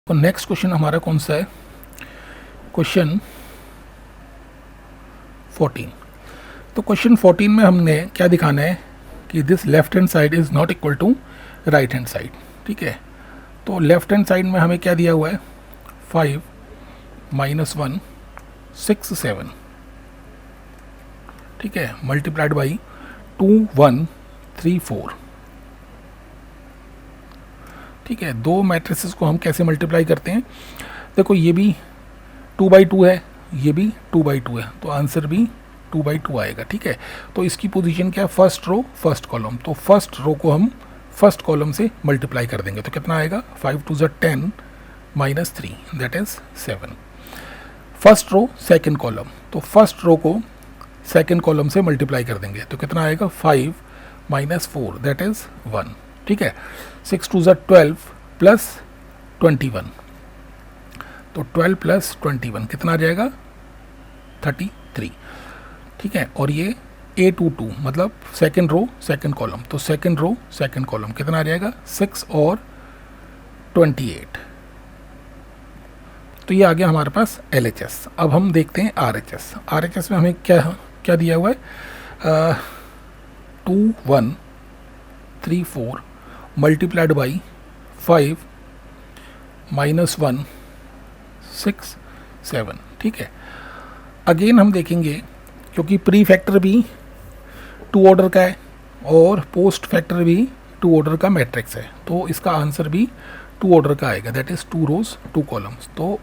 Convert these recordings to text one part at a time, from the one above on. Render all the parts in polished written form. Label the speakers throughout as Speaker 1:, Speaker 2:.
Speaker 1: तो next question हमारा कौन सा है? क्वेश्चन 14। तो क्वेश्चन 14 में हमने क्या दिखाना है कि this left hand side is not equal to right hand side. ठीक है, तो लेफ्ट हैंड साइड में हमें क्या दिया हुआ है? 5 -1 6 7, ठीक है, मल्टीप्लाइड बाई 2 1 3 4। ठीक है, दो मैट्रिसेस को हम कैसे मल्टीप्लाई करते हैं? देखो, ये भी 2/2 है, ये भी 2/2 है, तो आंसर भी 2/2 आएगा। ठीक है, तो इसकी पोजीशन क्या है? First row first column. तो फर्स्ट रो को हम फर्स्ट कॉलम से मल्टीप्लाई कर देंगे, तो कितना आएगा? 5 2 10 -3 that is 7। First row second column, तो फर्स्ट रो को सेकंड कॉलम से मल्टीप्लाई कर देंगे, तो कितना आएगा? 5 -4 दैट इज 1। ठीक है, 6 2 12 प्लस 21, तो 12 प्लस 21 कितना आ जाएगा? 33। ठीक है, और ये A22 मतलब सेकंड रो सेकंड कॉलम, तो सेकंड रो सेकंड कॉलम कितना आ जाएगा? 6 और 28। तो ये आ गया हमारे पास LHS। अब हम देखते हैं RHS। RHS में हमें क्या क्या दिया हुआ है? 2 1 3 4 मल्टीप्लाइड बाई 5 -1 6 7। ठीक है, अगेन हम देखेंगे क्योंकि प्री फैक्टर भी 2 ऑर्डर का है और पोस्ट फैक्टर भी 2 ऑर्डर का मैट्रिक्स है, तो इसका आंसर भी 2 ऑर्डर का आएगा, दैट इज 2 रोज 2 कॉलम्स। तो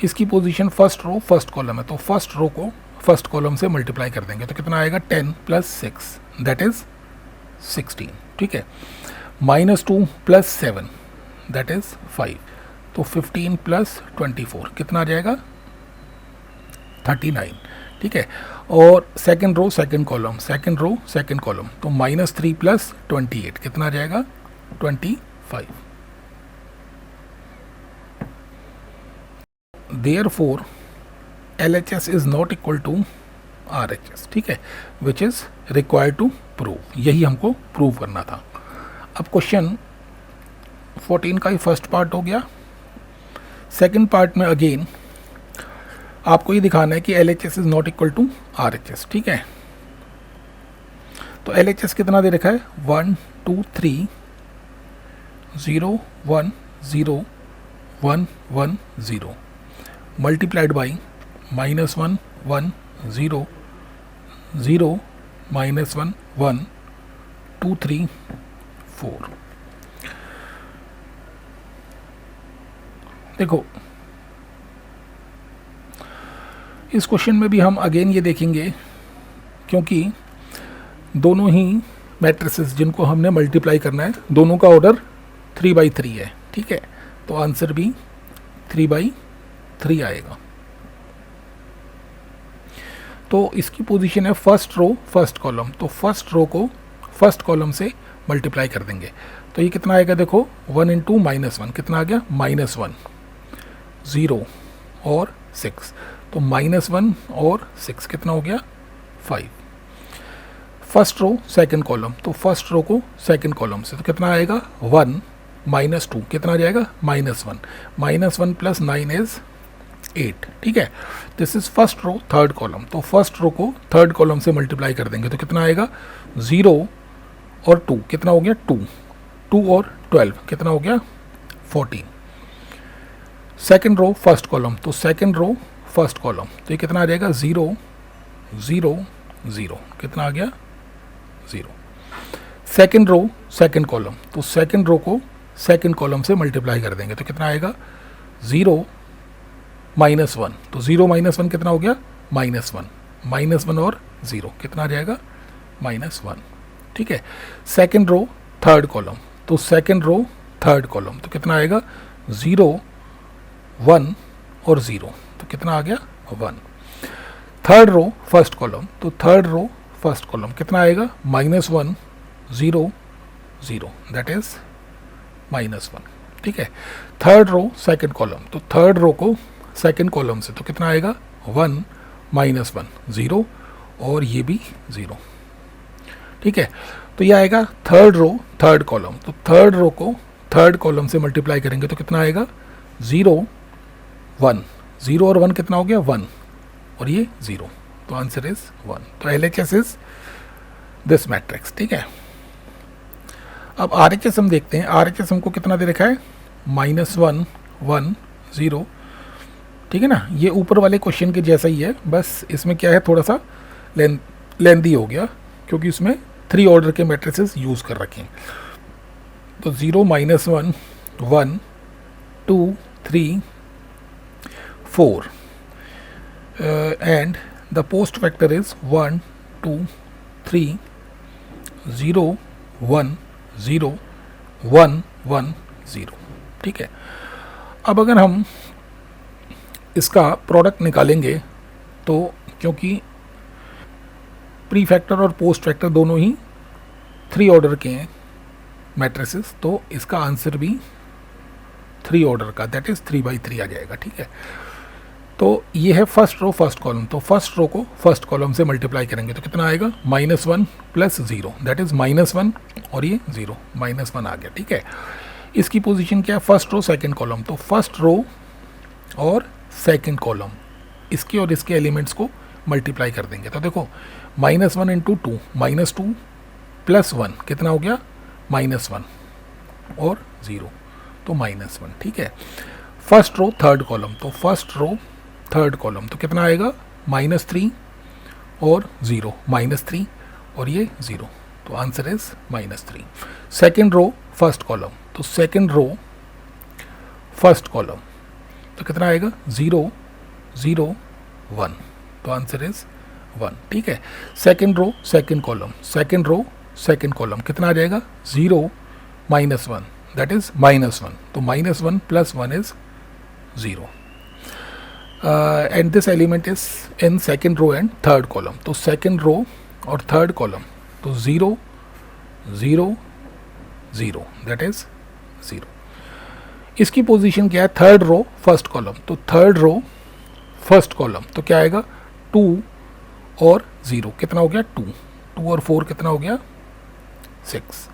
Speaker 1: इसकी position first row first column है, तो फर्स्ट रो को फर्स्ट कॉलम से मल्टीप्लाई कर देंगे, तो कितना आएगा? 10 + 6 दैट इज 16। ठीक है, -2 + 7 दैट इज 5, तो 15 + 24 कितना आ जाएगा? 39। ठीक है, और second row second column, second row second column, तो -3 + 28 कितना आ जाएगा? 25। Therefore LHS is not equal to RHS। ठीक है, which is required to prove, यही हमको प्रूव करना था। अब क्वेश्चन 14 का ही फर्स्ट पार्ट हो गया। सेकंड पार्ट में अगेन आपको ये दिखाना है कि LHS is not equal to RHS। ठीक है, तो LHS कितना दे रखा है? 1 2 3 0 1 0 1 1 0 मल्टीप्लाइड बाई -1 1 0 0 -1 1 2 3 4। देखो, इस क्वेश्चन में भी हम अगेन ये देखेंगे क्योंकि दोनों ही मैट्रिसेस जिनको हमने मल्टीप्लाई करना है, दोनों का ऑर्डर 3/3 है। ठीक है, तो आंसर भी 3/3 आएगा। तो इसकी पोजीशन है फर्स्ट रो फर्स्ट कॉलम, तो फर्स्ट रो को फर्स्ट कॉलम से मल्टीप्लाई कर देंगे, तो ये कितना आएगा? देखो, 1 × -1 कितना आ गया? -1 0 और 6, तो -1 और 6 कितना हो गया? 5। फर्स्ट रो सेकंड कॉलम, तो फर्स्ट रो को सेकंड कॉलम से, तो कितना आएगा? 1 -2 कितना आ जाएगा? -1 -1 + 9 इज 8। ठीक है, this is first row third column, तो फर्स्ट रो को थर्ड कॉलम से मल्टीप्लाई कर देंगे, तो कितना आएगा? 0 और 2 कितना हो गया? 2 2 और 12 कितना हो गया? 14। सेकंड रो फर्स्ट कॉलम, तो सेकंड रो फर्स्ट कॉलम, तो ये कितना आ जाएगा? 0 0 0 कितना आ गया? 0। सेकंड रो सेकंड कॉलम, तो सेकंड रो को सेकंड कॉलम से मल्टीप्लाई कर देंगे, तो कितना आएगा? 0 -1, तो 0 -1 कितना हो गया? -1 -1 और 0 कितना आ जाएगा? -1। ठीक है, सेकंड रो थर्ड कॉलम, तो सेकंड रो थर्ड कॉलम, तो कितना आएगा? 0 1 और 0, तो कितना आ गया? 1। थर्ड रो फर्स्ट कॉलम, तो थर्ड रो फर्स्ट कॉलम कितना आएगा? -1 0 0 दैट इज -1। ठीक है, थर्ड रो सेकंड कॉलम, तो थर्ड रो को सेकंड कॉलम से, तो कितना आएगा? 1 -1 0 और ये भी 0। ठीक है, तो ये आएगा थर्ड रो थर्ड कॉलम, तो थर्ड रो को थर्ड कॉलम से मल्टीप्लाई करेंगे, तो कितना आएगा? 0 1, 0 और 1 कितना हो गया 1, और ये 0, तो आंसर इज 1। तो LHS इज दिस मैट्रिक्स, ठीक है। अब RHS हम देखते हैं। RHS हमको कितना दे रखा है, -1 1 0, ठीक है ना। ये ऊपर वाले क्वेश्चन के जैसा ही है, बस इसमें क्या है, थोड़ा सा लेंदी हो गया क्योंकि इसमें 3 ऑर्डर के मैट्रिसेस यूज़ कर रखे हैं। तो 0 -1 1 2 3 4 and the post vector is 1 2 3 0 1 0 1 1 0, ठीक है। अब अगर हम इसका प्रोडक्ट निकालेंगे तो क्योंकि प्री फैक्टर और पोस्ट फैक्टर दोनों ही 3 ऑर्डर के हैं मैट्रिसेस, तो इसका आंसर भी 3 ऑर्डर का, दैट इज़ 3/3 आ जाएगा, ठीक है। तो ये है फर्स्ट रो फर्स्ट कॉलम, तो फर्स्ट रो को फर्स्ट कॉलम से मल्टीप्लाई करेंगे तो कितना आएगा, -1 + 0, दैट इज़ -1, और ये 0, -1 आ गया, ठीक है। इसकी पोजीशन क्या है, फर्स्ट रो सेकंड कॉलम, तो फर्स्ट रो और सेकंड कॉलम इसके और इसके एलिमेंट्स को मल्टीप्लाई कर देंगे। तो देखो -1 × 2 -2 + 1 कितना हो गया, -1 और 0, तो -1, ठीक है। फर्स्ट रो थर्ड कॉलम, तो फर्स्ट रो थर्ड कॉलम तो कितना आएगा, -3 और 0, -3 और ये 0, तो answer is -3। Second row first column, तो सेकेंड रो फर्स्ट कॉलम तो कितना आएगा, 0 0 1, तो आंसर इज 1, ठीक है। Second row second column, second row second column कितना आ जाएगा, 0 -1, दैट इज -1, तो -1 + 1 is 0, and this element is in second row and third column, तो सेकेंड रो और थर्ड कॉलम तो 0 0 0, दैट इज 0। इसकी पोजीशन क्या है, थर्ड रो फर्स्ट कॉलम, तो थर्ड रो फर्स्ट कॉलम तो क्या आएगा, 2 और 0 कितना हो गया, 2 2 और 4 कितना हो गया, 6।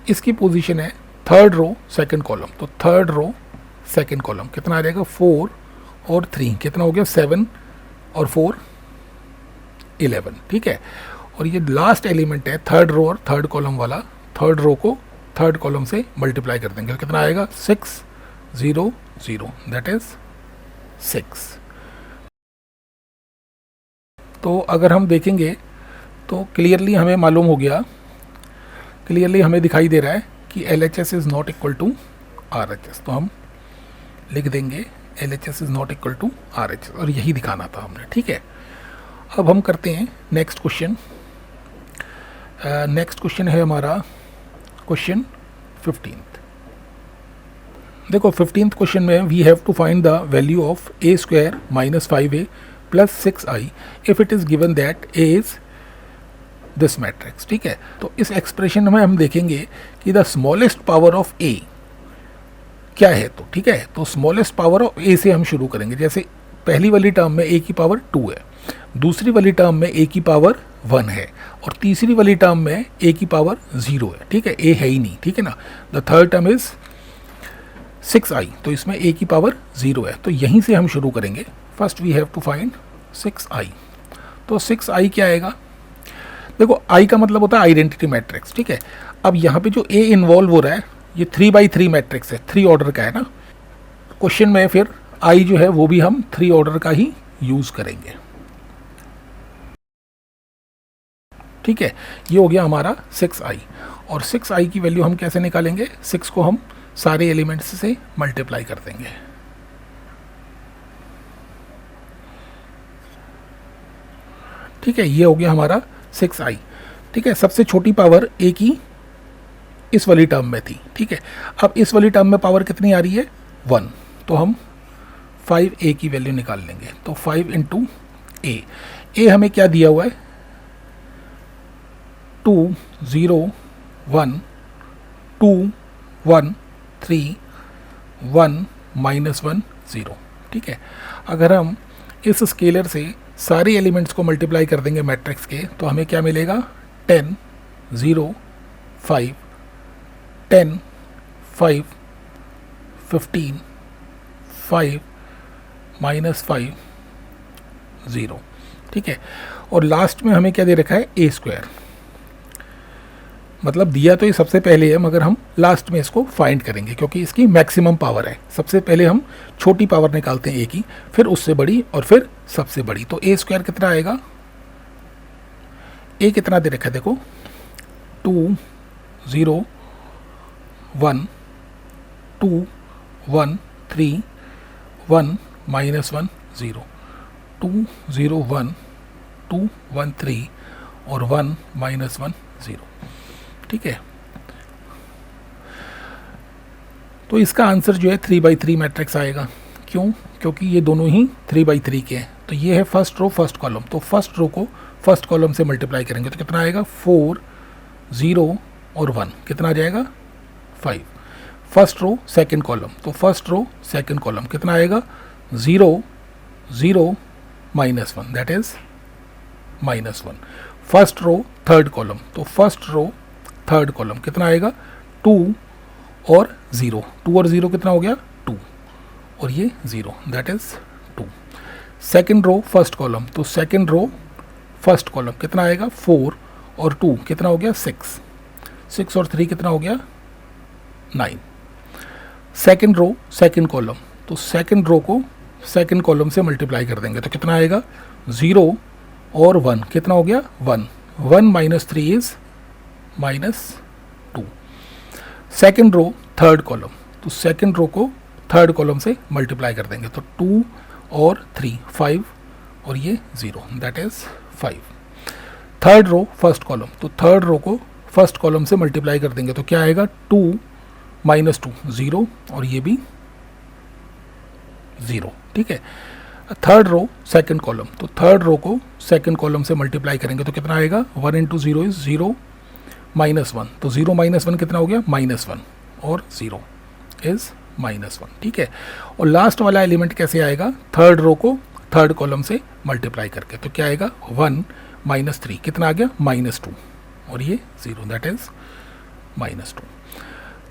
Speaker 1: इसकी पोजीशन है थर्ड रो सेकंड कॉलम, तो थर्ड रो सेकंड कॉलम कितना आ जाएगा, 4 और 3 कितना हो गया, 7 और 4 11, ठीक है। और ये लास्ट एलिमेंट है थर्ड रो और थर्ड कॉलम वाला, थर्ड रो को थर्ड कॉलम से मल्टीप्लाई कर देंगे, कितना आएगा, 6 0 0, दैट इज 6। तो अगर हम देखेंगे तो क्लियरली हमें मालूम हो गया, क्लियरली हमें दिखाई दे रहा है कि LHS is not equal to RHS, तो हम लिख देंगे LHS is not equal to RHS, और यही दिखाना था हमने, ठीक है। अब हम करते हैं नेक्स्ट क्वेश्चन। नेक्स्ट क्वेश्चन है हमारा क्वेश्चन 15th। देखो 15th क्वेश्चन में we have to find the value of a² - 5a + 6i if it is given that a is this matrix, ठीक है। तो इस एक्सप्रेशन में हम देखेंगे कि the smallest power of a क्या है, तो ठीक है। तो स्मॉलेस्ट पावर ऑफ a से हम शुरू करेंगे, जैसे पहली वाली टर्म में a की पावर 2 है, दूसरी वाली टर्म में a की पावर 1 है, और तीसरी वाली टर्म में a की पावर 0 है, ठीक है, a है ही नहीं, ठीक है ना। The third term is 6i, तो इसमें a की पावर 0 है, तो यहीं से हम शुरू करेंगे। First we have to find 6i, तो 6i क्या आएगा, देखो i का मतलब होता है आइडेंटिटी मैट्रिक्स, ठीक है। अब यहाँ पे जो a इन्वॉल्व हो रहा है ये 3/3 मैट्रिक्स है, 3 ऑर्डर का है ना। क्वेश्चन में फिर i जो है वो भी हम 3 ऑर्डर का ही यूज करेंगे, ठीक है। ये हो गया हमारा 6i, और 6i की वैल्यू हम कैसे निकालेंगे, 6 को हम सारे एलिमेंट्स से मल्टीप्लाई कर देंगे, ठीक है। ये हो गया हमारा 6i, ठीक है। सबसे छोटी पावर a की इस वाली टर्म में थी, ठीक है। अब इस वाली टर्म में पावर कितनी आ रही है, 1, तो हम 5a की वैल्यू निकाल लेंगे, तो 5 × a हमें क्या दिया हुआ है, 2 0 1 2 1 3 1 -1 0, ठीक है। अगर हम इस स्केलर से सारे एलिमेंट्स को मल्टीप्लाई कर देंगे मैट्रिक्स के, तो हमें क्या मिलेगा, 10 0 5 10 5 15 5 -5 0, ठीक है। और लास्ट में हमें क्या दे रखा है, ए स्क्वायर, मतलब दिया तो ये सबसे पहले है मगर हम लास्ट में इसको फाइंड करेंगे क्योंकि इसकी मैक्सिमम पावर है। सबसे पहले हम छोटी पावर निकालते हैं ए की, फिर उससे बड़ी और फिर सबसे बड़ी। तो ए स्क्वायर कितना आएगा, ए कितना दे रखा है देखो, 2 0 1 2 1 3 1 -1 0, 2 0 1 2 1 3 और 1 -1 0, ठीक है। तो इसका आंसर जो है 3/3 मैट्रिक्स आएगा। क्यों, क्योंकि ये दोनों ही 3/3 के हैं। तो ये है फर्स्ट रो फर्स्ट कॉलम, तो फर्स्ट रो को फर्स्ट कॉलम से मल्टीप्लाई करेंगे तो कितना आएगा, 4 0 और 1, कितना आ जाएगा 5। फर्स्ट रो सेकंड कॉलम, तो फर्स्ट रो सेकंड कॉलम कितना आएगा, 0 0 -1, that is -1। First row third column, तो फर्स्ट रो थर्ड कॉलम कितना आएगा, 2 और 0, 2 और 0 कितना हो गया 2 और ये 0, that is 2। Second row first column, तो सेकंड रो फर्स्ट कॉलम कितना आएगा, 4 और 2 कितना हो गया 6, 6 और 3 कितना हो गया 9। सेकंड रो सेकंड कॉलम, तो सेकंड रो को सेकंड कॉलम से मल्टीप्लाई कर देंगे तो कितना आएगा, 0 और 1 कितना हो गया 1, 1 -3 is -2। Second row third column, तो सेकंड रो को थर्ड कॉलम से मल्टीप्लाई कर देंगे तो 2 और 3 5 और ये 0, that is 5। Third row first column, तो थर्ड रो को फर्स्ट कॉलम से मल्टीप्लाई कर देंगे तो क्या आएगा, 2 -2 0 और ये भी 0, ठीक है। थर्ड रो सेकंड कॉलम, तो थर्ड रो को सेकंड कॉलम से मल्टीप्लाई करेंगे तो कितना आएगा, 1 × 0 इज 0 -1, तो 0 -1 कितना हो गया -1 और 0 इज -1, ठीक है। और लास्ट वाला एलिमेंट कैसे आएगा, थर्ड रो को थर्ड कॉलम से मल्टीप्लाई करके तो क्या आएगा, 1 -3 कितना आ गया -2 और ये 0, दैट इज -2।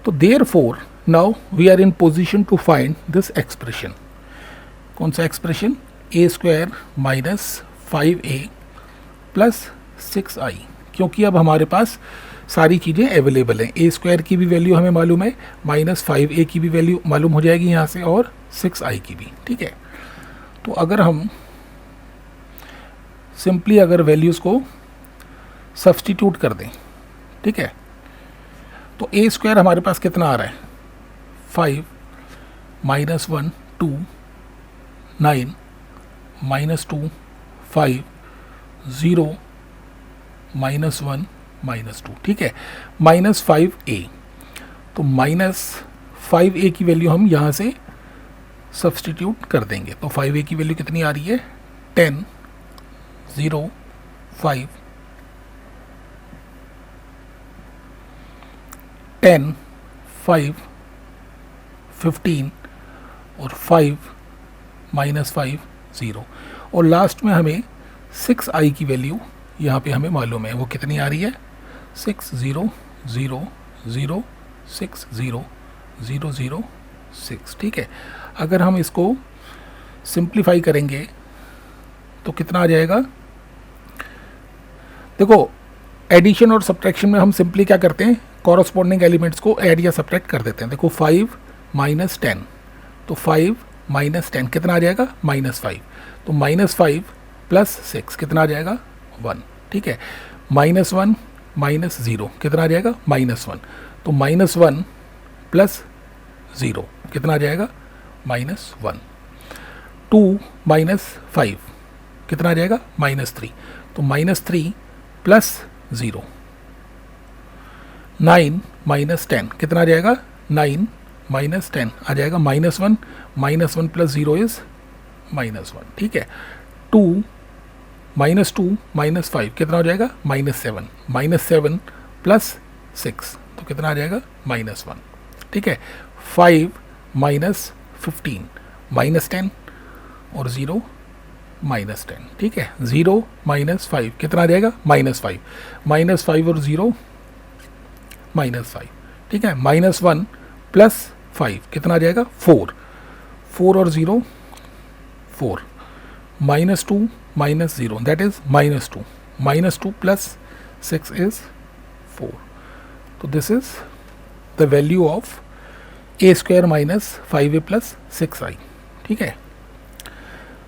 Speaker 1: तो therefore now we are in position to find this expression. कौन सा एक्सप्रेशन, a² -5a + 6i, क्योंकि अब हमारे पास सारी चीज़ें अवेलेबल हैं। a² की भी वैल्यू हमें मालूम है, -5a की भी वैल्यू मालूम हो जाएगी यहाँ से और 6i की भी, ठीक है। तो अगर हम सिंपली अगर वैल्यूज़ को सब्स्टिट्यूट कर दें, ठीक है, तो a² हमारे पास कितना आ रहा है, 5 -1 2 9 -2 5 0 -1 -2, ठीक है, -5a। तो -5a की वैल्यू हम यहाँ से सब्स्टिट्यूट कर देंगे तो 5a की वैल्यू कितनी आ रही है, 10 0 5 10 5 15 और 5 -5 0। और लास्ट में हमें 6i की वैल्यू यहाँ पे हमें मालूम है, वो कितनी आ रही है, 6 0 0 0 6 0 0 0 6, ठीक है। अगर हम इसको सिंप्लीफाई करेंगे तो कितना आ जाएगा, देखो एडिशन और सब्ट्रैक्शन में हम सिंपली क्या करते हैं, कॉरस्पॉन्डिंग एलिमेंट्स को ऐड या सब्ट्रैक्ट कर देते हैं। देखो 5 -10, तो 5 -10 कितना आ जाएगा, -5, तो -5 + 6 कितना आ जाएगा 1, ठीक है। -1 -0 कितना आ जाएगा, -1, तो -1 + 0 कितना आ जाएगा, -1। 2 -5 कितना आ जाएगा, -3, तो -3 + 0। 9 -10 कितना आ जाएगा, 9 -10 आ जाएगा, -1 + 0 इज -1, ठीक है। 2 -5 कितना हो जाएगा, -7, -7 + 6 तो कितना आ जाएगा, -1, ठीक है। 5 -15 -10 और 0 -10, ठीक है। 0 -5 कितना आ जाएगा, -5, -5 और 0 -5, ठीक है। -1 + 5 कितना आ जाएगा, 4, 4 और 0 4, -2 -0 दैट इज -2, -2 प्लस 6 इज 4. तो this is the value of a² - 5a + 6i. ठीक है.